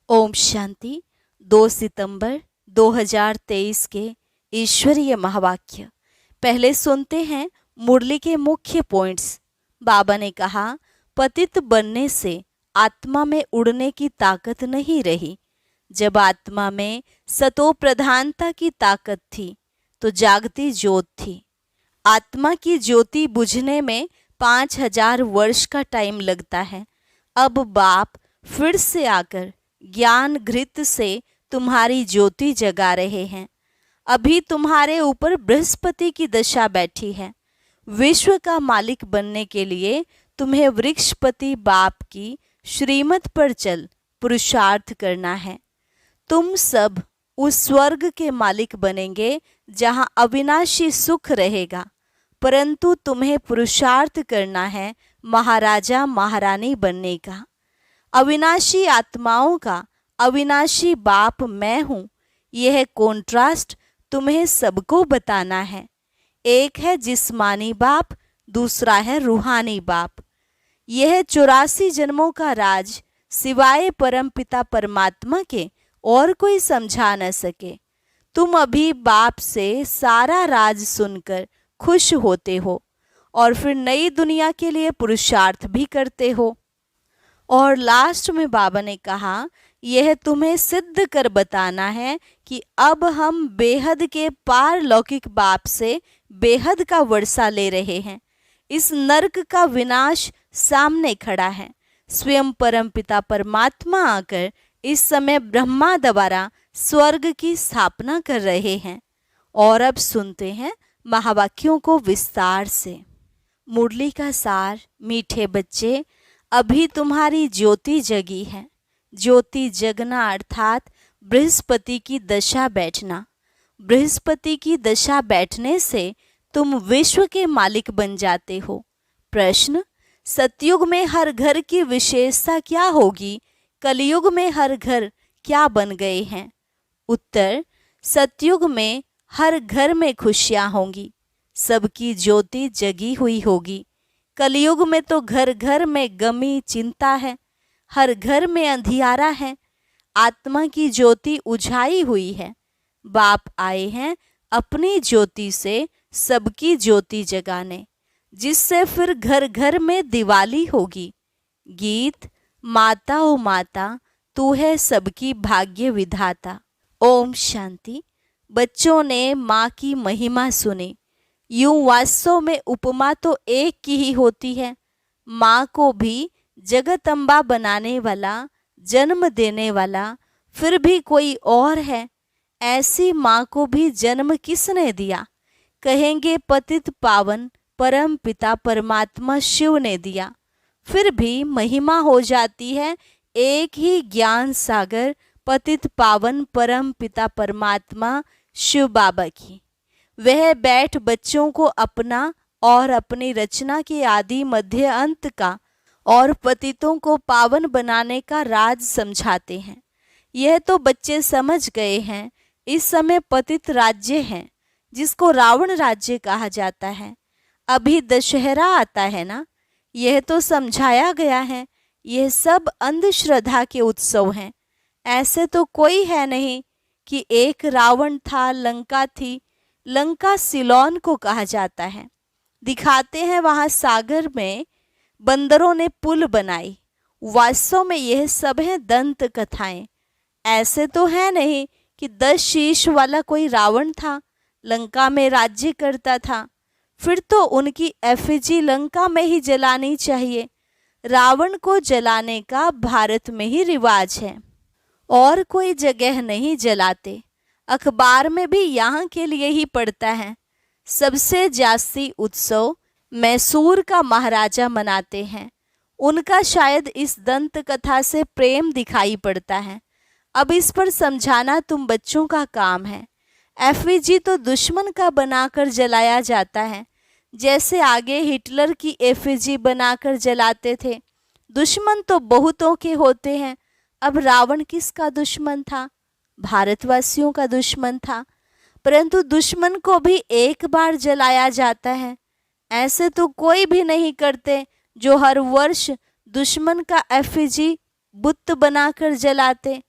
ओम शांति। 2 सितंबर 2023 के ईश्वरीय महावाक्य। पहले सुनते हैं मुरली के मुख्य पॉइंट्स। बाबा ने कहा, पतित बनने से आत्मा में उड़ने की ताकत नहीं रही। जब आत्मा में सतो प्रधानता की ताकत थी तो जागती ज्योत थी। आत्मा की ज्योति बुझने में 5000 वर्ष का टाइम लगता है। अब बाप फिर से आकर ज्ञान घृत से तुम्हारी ज्योति जगा रहे हैं। अभी तुम्हारे ऊपर बृहस्पति की दशा बैठी है। विश्व का मालिक बनने के लिए तुम्हें वृक्षपति बाप की श्रीमत पर चल पुरुषार्थ करना है। तुम सब उस स्वर्ग के मालिक बनेंगे जहां अविनाशी सुख रहेगा, परंतु तुम्हें पुरुषार्थ करना है महाराजा महारानी बनने का। अविनाशी आत्माओं का अविनाशी बाप मैं हूँ, यह कॉन्ट्रास्ट तुम्हें सबको बताना है। एक है जिस्मानी बाप, दूसरा है रूहानी बाप। यह 84 जन्मों का राज सिवाय परमपिता परमात्मा के और कोई समझा न सके। तुम अभी बाप से सारा राज सुनकर खुश होते हो और फिर नई दुनिया के लिए पुरुषार्थ भी करते हो। और लास्ट में बाबा ने कहा, यह तुम्हें सिद्ध कर बताना है कि अब हम बेहद के पारलौकिक बाप से बेहद का वर्षा ले रहे हैं। इस नरक का विनाश सामने खड़ा है। स्वयं परमपिता परमात्मा आकर इस समय ब्रह्मा द्वारा स्वर्ग की स्थापना कर रहे हैं। और अब सुनते हैं महावाक्यों को विस्तार से। मुरली का सार। मीठे बच्चे, अभी तुम्हारी ज्योति जगी है। ज्योति जगना अर्थात बृहस्पति की दशा बैठना। बृहस्पति की दशा बैठने से तुम विश्व के मालिक बन जाते हो। प्रश्न, सतयुग में हर घर की विशेषता क्या होगी? कलयुग में हर घर क्या बन गए हैं? उत्तर, सतयुग में हर घर में खुशियां होंगी, सबकी ज्योति जगी हुई होगी। कलयुग में तो घर घर में गमी चिंता है, हर घर में अंधियारा है। आत्मा की ज्योति उझाई हुई है। बाप आए हैं अपनी ज्योति से सबकी ज्योति जगाने, जिससे फिर घर घर में दिवाली होगी। गीत, माता ओ माता तू है सबकी भाग्य विधाता। ओम शांति। बच्चों ने माँ की महिमा सुनी। यूं वास्तव में उपमा तो एक की ही होती है। माँ को भी जगदम्बा बनाने वाला, जन्म देने वाला फिर भी कोई और है। ऐसी माँ को भी जन्म किसने दिया? कहेंगे पतित पावन परम पिता परमात्मा शिव ने दिया। फिर भी महिमा हो जाती है एक ही ज्ञान सागर पतित पावन परम पिता परमात्मा शिव बाबा की। वह बैठ बच्चों को अपना और अपनी रचना के आदि मध्य अंत का और पतितों को पावन बनाने का राज समझाते हैं। यह तो बच्चे समझ गए हैं। इस समय पतित राज्य है, जिसको रावण राज्य कहा जाता है। अभी दशहरा आता है ना, यह तो समझाया गया है। यह सब अंधश्रद्धा के उत्सव हैं। ऐसे तो कोई है नहीं कि एक रावण था, लंका थी। लंका सिलोन को कहा जाता है। दिखाते हैं वहां सागर में बंदरों ने पुल बनाई। वास्तव में यह सब है दंत कथाएं। ऐसे तो है नहीं कि 10 शीश वाला कोई रावण था, लंका में राज्य करता था। फिर तो उनकी एफिजी लंका में ही जलानी चाहिए। रावण को जलाने का भारत में ही रिवाज है, और कोई जगह नहीं जलाते। अखबार में भी यहाँ के लिए ही पड़ता है। सबसे जास्ती उत्सव मैसूर का महाराजा मनाते हैं। उनका शायद इस दंत कथा से प्रेम दिखाई पड़ता है। अब इस पर समझाना तुम बच्चों का काम है। एफिजी तो दुश्मन का बनाकर जलाया जाता है, जैसे आगे हिटलर की एफिजी बनाकर जलाते थे। दुश्मन तो बहुतों के होते हैं। अब रावण किसका दुश्मन था? भारतवासियों का दुश्मन था। परंतु दुश्मन को भी एक बार जलाया जाता है। ऐसे तो कोई भी नहीं करते जो हर वर्ष दुश्मन का एफिजी बुत बनाकर जलाते।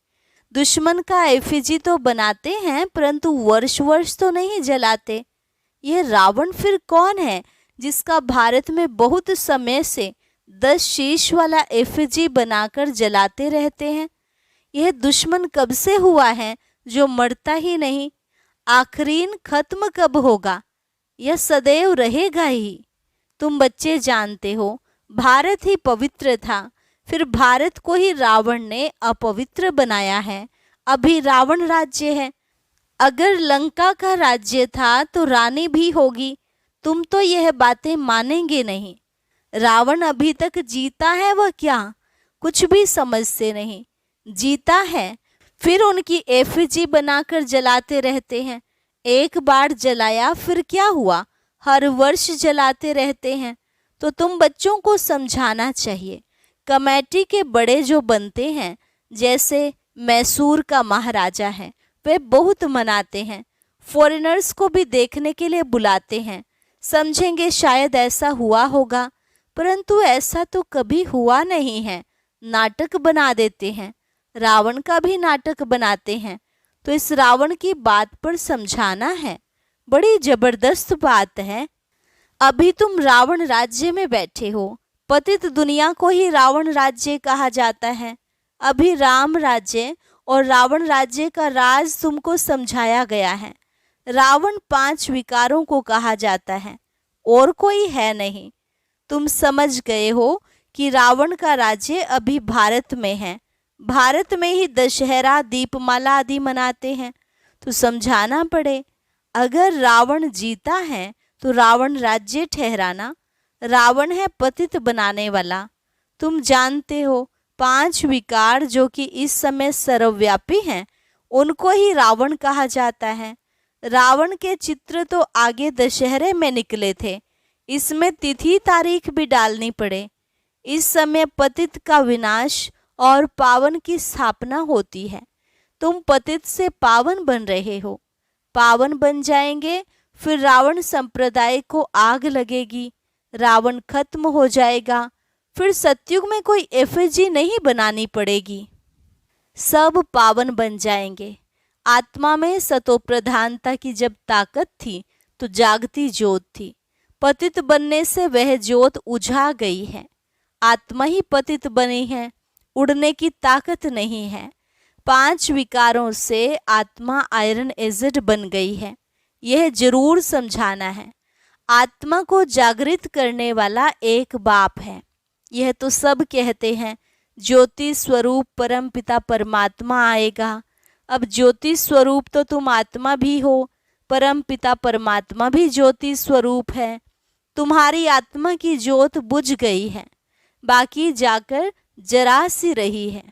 दुश्मन का एफिजी तो बनाते हैं परंतु वर्ष वर्ष तो नहीं जलाते। यह रावण फिर कौन है जिसका भारत में बहुत समय से 10 शीश वाला एफिजी बनाकर जलाते रहते हैं? यह दुश्मन कब से हुआ है जो मरता ही नहीं? आखरीन खत्म कब होगा? यह सदैव रहेगा ही। तुम बच्चे जानते हो भारत ही पवित्र था, फिर भारत को ही रावण ने अपवित्र बनाया है। अभी रावण राज्य है। अगर लंका का राज्य था तो रानी भी होगी। तुम तो यह बातें मानेंगे नहीं। रावण अभी तक जीता है वह क्या? कुछ भी समझते नहीं। जीता है फिर उनकी एफिजी बनाकर जलाते रहते हैं। एक बार जलाया फिर क्या हुआ? हर वर्ष जलाते रहते हैं। तो तुम बच्चों को समझाना चाहिए। कमेटी के बड़े जो बनते हैं, जैसे मैसूर का महाराजा है, वे बहुत मनाते हैं। फॉरेनर्स को भी देखने के लिए बुलाते हैं। समझेंगे शायद ऐसा हुआ होगा, परंतु ऐसा तो कभी हुआ नहीं है। नाटक बना देते हैं। रावण का भी नाटक बनाते हैं। तो इस रावण की बात पर समझाना है। बड़ी जबरदस्त बात है। अभी तुम रावण राज्य में बैठे हो। पतित दुनिया को ही रावण राज्य कहा जाता है। अभी राम राज्य और रावण राज्य का राज तुमको समझाया गया है। रावण 5 विकारों को कहा जाता है, और कोई है नहीं। तुम समझ गए हो कि रावण का राज्य अभी भारत में है। भारत में ही दशहरा, दीपमाला आदि मनाते हैं। तो समझाना पड़े। अगर रावण जीता है तो रावण राज्य ठहराना। रावण है पतित बनाने वाला। तुम जानते हो 5 विकार जो कि इस समय सर्वव्यापी हैं, उनको ही रावण कहा जाता है। रावण के चित्र तो आगे दशहरे में निकले थे। इसमें तिथि तारीख भी डालनी पड़े। इस समय पतित का विनाश और पावन की स्थापना होती है। तुम पतित से पावन बन रहे हो। पावन बन जाएंगे फिर रावण संप्रदाय को आग लगेगी। रावण खत्म हो जाएगा। फिर सतयुग में कोई एफिजी नहीं बनानी पड़ेगी। सब पावन बन जाएंगे। आत्मा में सतोप्रधानता की जब ताकत थी तो जागती ज्योत थी। पतित बनने से वह ज्योत उझा गई है। आत्मा ही पतित बनी है। उड़ने की ताकत नहीं है। 5 विकारों से आत्मा आयरन एसिड बन गई है। यह जरूर समझाना है। आत्मा को जागृत करने वाला एक बाप है। यह तो सब कहते हैं ज्योति स्वरूप परम पिता परमात्मा आएगा। अब ज्योति स्वरूप तो तुम आत्मा भी हो। परम पिता परमात्मा भी ज्योति स्वरूप है। तुम्हारी आत्मा की ज्योत बुझ गई है, बाकी जाकर जरा सी रही है।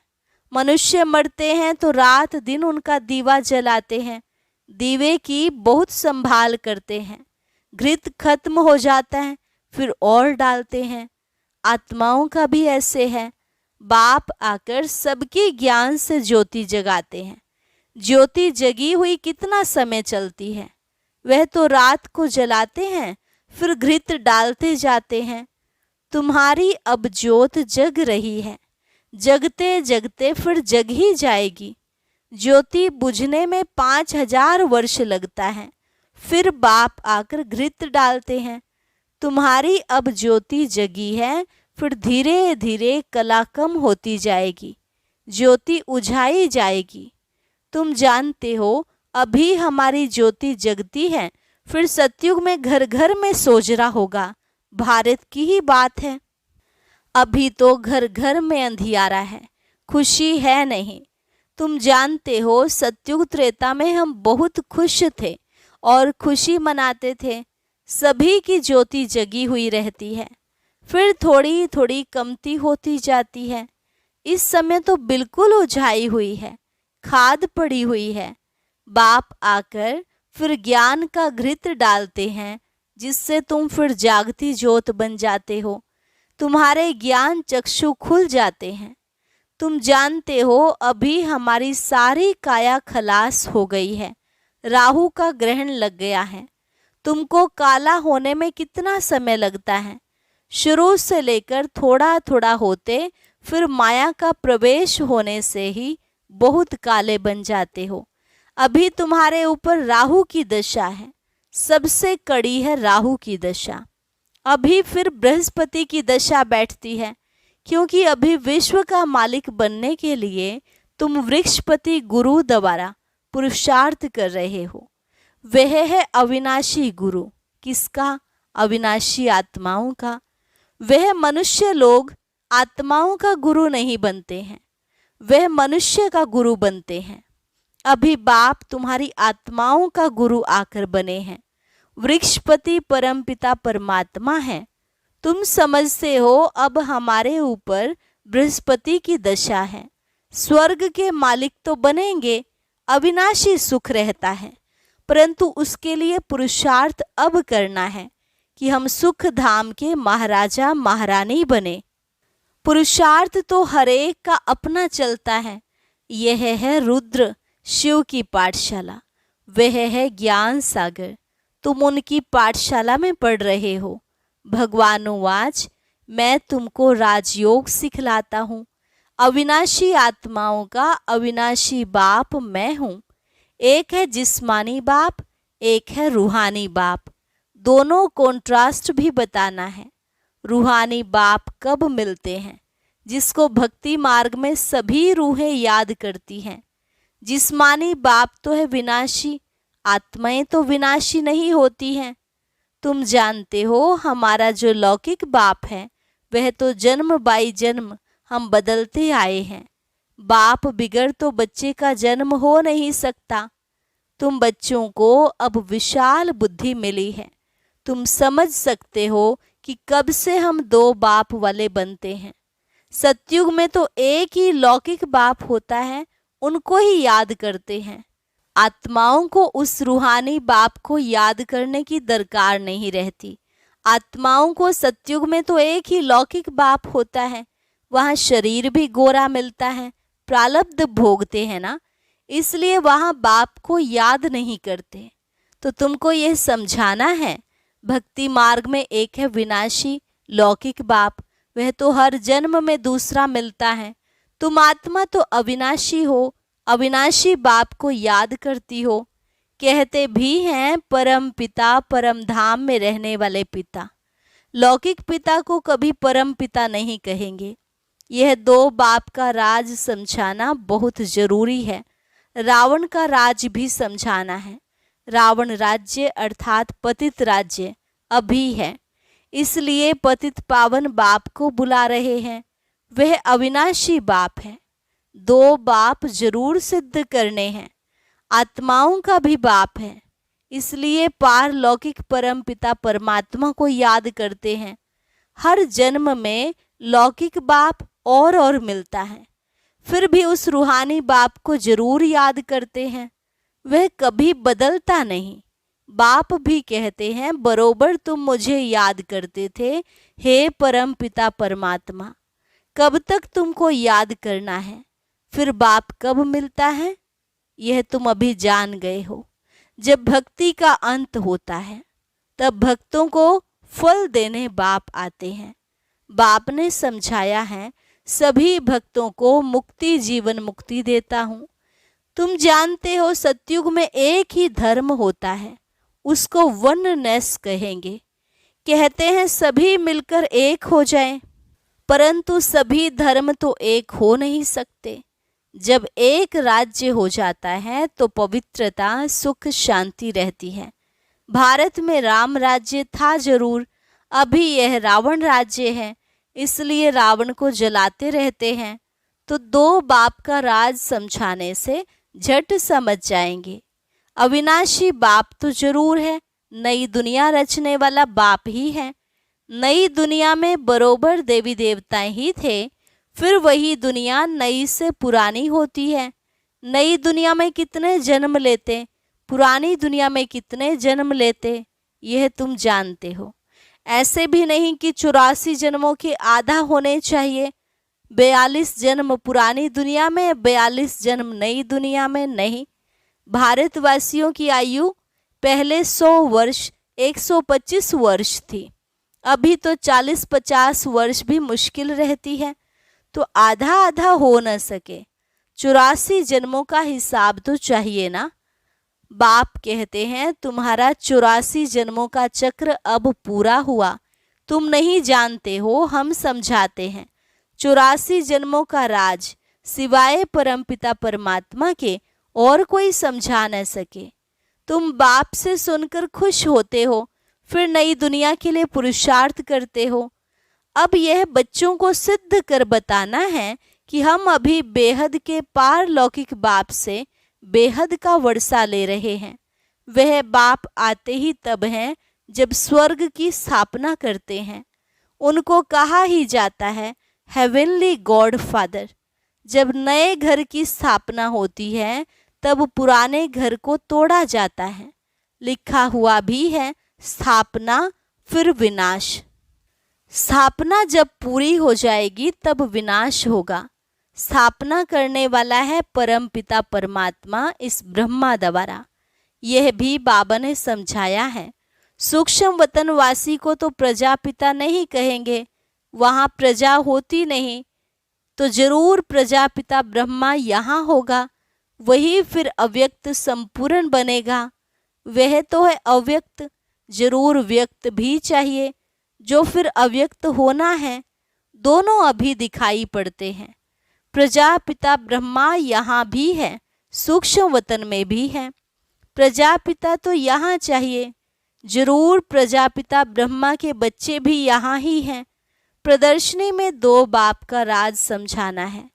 मनुष्य मरते हैं तो रात दिन उनका दीवा जलाते हैं। दीवे की बहुत संभाल करते हैं। घृत खत्म हो जाता है फिर और डालते हैं। आत्माओं का भी ऐसे है। बाप आकर सबके ज्ञान से ज्योति जगाते हैं। ज्योति जगी हुई कितना समय चलती है? वह तो रात को जलाते हैं फिर घृत डालते जाते हैं। तुम्हारी अब ज्योत जग रही है। जगते जगते फिर जग ही जाएगी। ज्योति बुझने में 5000 वर्ष लगता है। फिर बाप आकर घृत डालते हैं। तुम्हारी अब ज्योति जगी है, फिर धीरे धीरे कला कम होती जाएगी। ज्योति उझाई जाएगी। तुम जानते हो अभी हमारी ज्योति जगती है, फिर सतयुग में घर घर में सोजरा होगा। भारत की ही बात है। अभी तो घर घर में अंधियारा है, खुशी है नहीं। तुम जानते हो सतयुग त्रेता में हम बहुत खुश थे और खुशी मनाते थे। सभी की ज्योति जगी हुई रहती है, फिर थोड़ी थोड़ी कमती होती जाती है। इस समय तो बिल्कुल उझाई हुई है, खाद पड़ी हुई है। बाप आकर फिर ज्ञान का घृत डालते हैं, जिससे तुम फिर जागती ज्योत बन जाते हो। तुम्हारे ज्ञान चक्षु खुल जाते हैं। तुम जानते हो अभी हमारी सारी काया खलास हो गई है। राहु का ग्रहण लग गया है। तुमको काला होने में कितना समय लगता है? शुरू से लेकर थोड़ा थोड़ा होते फिर माया का प्रवेश होने से ही बहुत काले बन जाते हो। अभी तुम्हारे ऊपर राहु की दशा है, सबसे कड़ी है राहु की दशा। अभी फिर बृहस्पति की दशा बैठती है, क्योंकि अभी विश्व का मालिक बनने के लिए तुम वृक्षपति गुरु द्वारा पुरुषार्थ कर रहे हो। वह है अविनाशी गुरु। किसका? अविनाशी आत्माओं का। वह मनुष्य लोग आत्माओं का गुरु नहीं बनते हैं, वह मनुष्य का गुरु बनते हैं। अभी बाप तुम्हारी आत्माओं का गुरु आकर बने हैं। वृक्षपति परमपिता परमात्मा है। तुम समझते हो अब हमारे ऊपर बृहस्पति की दशा है। स्वर्ग के मालिक तो बनेंगे, अविनाशी सुख रहता है, परंतु उसके लिए पुरुषार्थ अब करना है कि हम सुख धाम के महाराजा महारानी बने। पुरुषार्थ तो हरेक का अपना चलता है। यह है रुद्र शिव की पाठशाला, वह है ज्ञान सागर। तुम उनकी पाठशाला में पढ़ रहे हो। भगवानुवाच, मैं तुमको राजयोग सिखलाता हूँ। अविनाशी आत्माओं का अविनाशी बाप मैं हूँ। एक है जिस्मानी बाप, एक है रूहानी बाप। दोनों कॉन्ट्रास्ट भी बताना है। रूहानी बाप कब मिलते हैं? जिसको भक्ति मार्ग में सभी रूहें याद करती हैं। जिस्मानी बाप तो है विनाशी, आत्माएं तो विनाशी नहीं होती हैं। तुम जानते हो हमारा जो लौकिक बाप है वह तो जन्म बाई जन्म हम बदलते आए हैं। बाप बिगड़ तो बच्चे का जन्म हो नहीं सकता। तुम बच्चों को अब विशाल बुद्धि मिली है। तुम समझ सकते हो कि कब से हम दो बाप वाले बनते हैं। सतयुग में तो एक ही लौकिक बाप होता है, उनको ही याद करते हैं। आत्माओं को उस रूहानी बाप को याद करने की दरकार नहीं रहती। आत्माओं को सतयुग में तो एक ही लौकिक बाप होता है, वहाँ शरीर भी गोरा मिलता है, प्रारब्ध भोगते हैं ना, इसलिए वहाँ बाप को याद नहीं करते। तो तुमको यह समझाना है, भक्ति मार्ग में एक है विनाशी लौकिक बाप, वह तो हर जन्म में दूसरा मिलता है। तुम आत्मा तो अविनाशी हो, अविनाशी बाप को याद करती हो। कहते भी हैं परम पिता परम धाम में रहने वाले पिता। लौकिक पिता को कभी परम पिता नहीं कहेंगे। यह दो बाप का राज समझाना बहुत जरूरी है। रावण का राज भी समझाना है। रावण राज्य अर्थात पतित राज्य अभी है, इसलिए पतित पावन बाप को बुला रहे हैं। वह अविनाशी बाप है। दो बाप जरूर सिद्ध करने हैं। आत्माओं का भी बाप है, इसलिए पारलौकिक परम पिता परमात्मा को याद करते हैं। हर जन्म में लौकिक बाप और मिलता है, फिर भी उस रूहानी बाप को जरूर याद करते हैं। वह कभी बदलता नहीं। बाप भी कहते हैं बरोबर तुम मुझे याद करते थे हे परम पिता परमात्मा। कब तक तुमको याद करना है? फिर बाप कब मिलता है यह तुम अभी जान गए हो। जब भक्ति का अंत होता है तब भक्तों को फल देने बाप आते हैं। बाप ने समझाया है सभी भक्तों को मुक्ति जीवन मुक्ति देता हूँ। तुम जानते हो सतयुग में एक ही धर्म होता है, उसको वननेस कहेंगे। कहते हैं सभी मिलकर एक हो जाएं, परंतु सभी धर्म तो एक हो नहीं सकते। जब एक राज्य हो जाता है तो पवित्रता सुख शांति रहती है। भारत में राम राज्य था जरूर, अभी यह रावण राज्य है, इसलिए रावण को जलाते रहते हैं। तो दो बाप का राज समझाने से झट समझ जाएंगे। अविनाशी बाप तो जरूर है, नई दुनिया रचने वाला बाप ही है। नई दुनिया में बरोबर देवी देवताएं ही थे, फिर वही दुनिया नई से पुरानी होती है। नई दुनिया में कितने जन्म लेते, पुरानी दुनिया में कितने जन्म लेते, यह तुम जानते हो। ऐसे भी नहीं कि 84 जन्मों के आधा होने चाहिए। 42 जन्म पुरानी दुनिया में, 42 जन्म नई दुनिया में नहीं। भारतवासियों की आयु पहले 100 वर्ष 125 वर्ष थी, अभी तो 40-50 वर्ष भी मुश्किल रहती है। तो आधा आधा हो न सके 84 जन्मों का हिसाब तो चाहिए ना। बाप कहते हैं तुम्हारा 84 जन्मों का चक्र अब पूरा हुआ, तुम नहीं जानते हो, हम समझाते हैं। 84 जन्मों का राज सिवाय परमपिता परमात्मा के और कोई समझा न सके। तुम बाप से सुनकर खुश होते हो, फिर नई दुनिया के लिए पुरुषार्थ करते हो। अब यह बच्चों को सिद्ध कर बताना है कि हम अभी बेहद के पारलौकिक बाप से बेहद का वर्षा ले रहे हैं। वह बाप आते ही तब हैं जब स्वर्ग की स्थापना करते हैं। उनको कहा ही जाता है हेवनली गॉड फादर। जब नए घर की स्थापना होती है तब पुराने घर को तोड़ा जाता है। लिखा हुआ भी है स्थापना फिर विनाश। स्थापना जब पूरी हो जाएगी तब विनाश होगा। स्थापना करने वाला है परम पिता परमात्मा इस ब्रह्मा द्वारा। यह भी बाबा ने समझाया है। सूक्ष्म वतनवासी को तो प्रजापिता नहीं कहेंगे, वहाँ प्रजा होती नहीं, तो जरूर प्रजापिता ब्रह्मा यहाँ होगा, वही फिर अव्यक्त संपूर्ण बनेगा। वह तो है अव्यक्त, जरूर व्यक्त भी चाहिए, जो फिर अव्यक्त होना है। दोनों अभी दिखाई पड़ते हैं। प्रजापिता ब्रह्मा यहाँ भी है, सूक्ष्म वतन में भी है। प्रजापिता तो यहाँ चाहिए, जरूर प्रजापिता ब्रह्मा के बच्चे भी यहाँ ही हैं। प्रदर्शनी में दो बाप का राज समझाना है।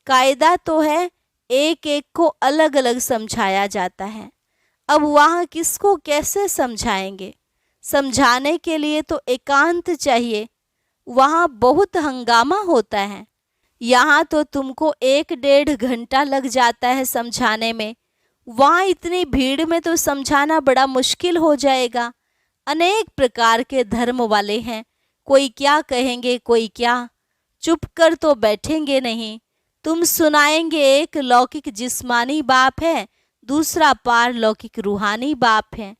कायदा तो है एक एक को अलग अलग समझाया जाता है। अब वहाँ किसको कैसे समझाएंगे? समझाने के लिए तो एकांत चाहिए। वहाँ बहुत हंगामा होता है। यहाँ तो तुमको 1-1.5 घंटा लग जाता है समझाने में। वहाँ इतनी भीड़ में तो समझाना बड़ा मुश्किल हो जाएगा। अनेक प्रकार के धर्म वाले हैं, कोई क्या कहेंगे कोई क्या, चुप कर तो बैठेंगे नहीं। तुम सुनाएंगे एक लौकिक जिस्मानी बाप है, दूसरा पारलौकिक रूहानी बाप है।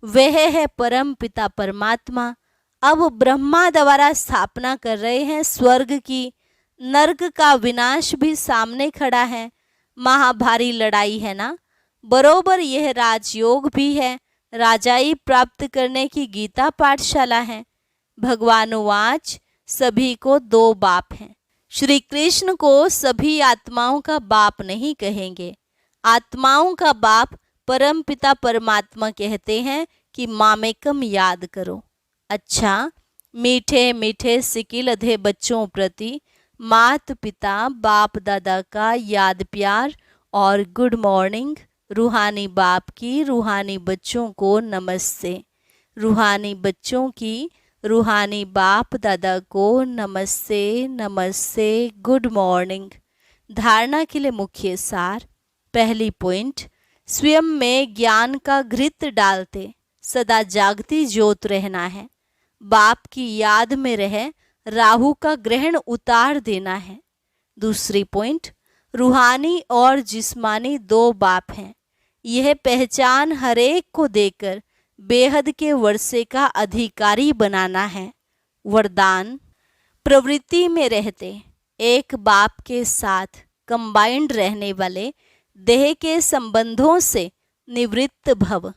वह है परम पिता परमात्मा। अब ब्रह्मा द्वारा स्थापना कर रहे हैं स्वर्ग की। नर्क का विनाश भी सामने खड़ा है। महाभारी लड़ाई है ना। बरोबर यह राजयोग भी है। राजाई प्राप्त करने की गीता पाठशाला है। भगवान वाच सभी को दो बाप हैं। श्री कृष्ण को सभी आत्माओं का बाप नहीं कहेंगे। आत्माओं का बाप परम पिता परमात्मा कहते हैं कि मामेकम याद करो। अच्छा, मीठे मीठे सिकिलधे बच्चों प्रति मात पिता बाप दादा का याद प्यार और गुड मॉर्निंग। रूहानी बाप की रूहानी बच्चों को नमस्ते। रूहानी बच्चों की रूहानी बाप दादा को नमस्ते नमस्ते, गुड मॉर्निंग। धारणा के लिए मुख्य सार। पहली पॉइंट, स्वयं में ज्ञान का घृत डालते सदा जागती ज्योत रहना है। बाप की याद में रह राहु का ग्रहण उतार देना है। दूसरी पॉइंट, रूहानी और जिस्मानी दो बाप हैं। यह पहचान हरेक को देकर बेहद के वर्षे का अधिकारी बनाना है। वरदान, प्रवृत्ति में रहते एक बाप के साथ कंबाइंड रहने वाले देह के संबंधों से निवृत्त भव।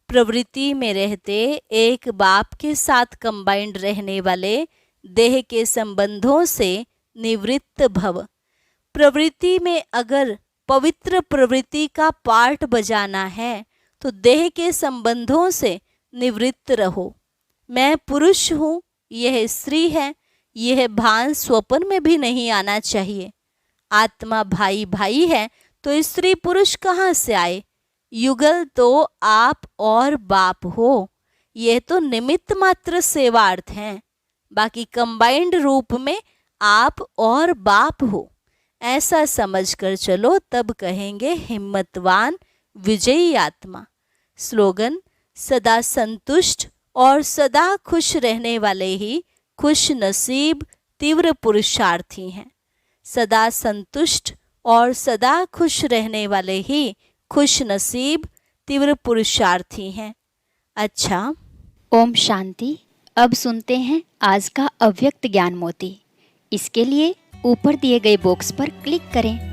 प्रवृत्ति में रहते एक बाप के साथ कंबाइंड रहने वाले देह के संबंधों से निवृत्त भव। प्रवृत्ति में अगर पवित्र प्रवृत्ति का पार्ट बजाना है तो देह के संबंधों से निवृत्त रहो। मैं पुरुष हूँ, यह स्त्री है, यह भान स्वप्न में भी नहीं आना चाहिए। आत्मा भाई भाई है तो स्त्री पुरुष कहाँ से आए? युगल तो आप और बाप हो। यह तो निमित्त मात्र सेवार्थ हैं। बाकी कंबाइंड रूप में आप और बाप हो, ऐसा समझकर चलो, तब कहेंगे हिम्मतवान विजयी आत्मा। स्लोगन, सदा संतुष्ट और सदा खुश रहने वाले ही खुश नसीब तीव्र पुरुषार्थी हैं। सदा संतुष्ट और सदा खुश रहने वाले ही खुश नसीब तीव्र पुरुषार्थी हैं। अच्छा, ओम शांति। अब सुनते हैं आज का अव्यक्त ज्ञान मोती। इसके लिए ऊपर दिए गए बॉक्स पर क्लिक करें।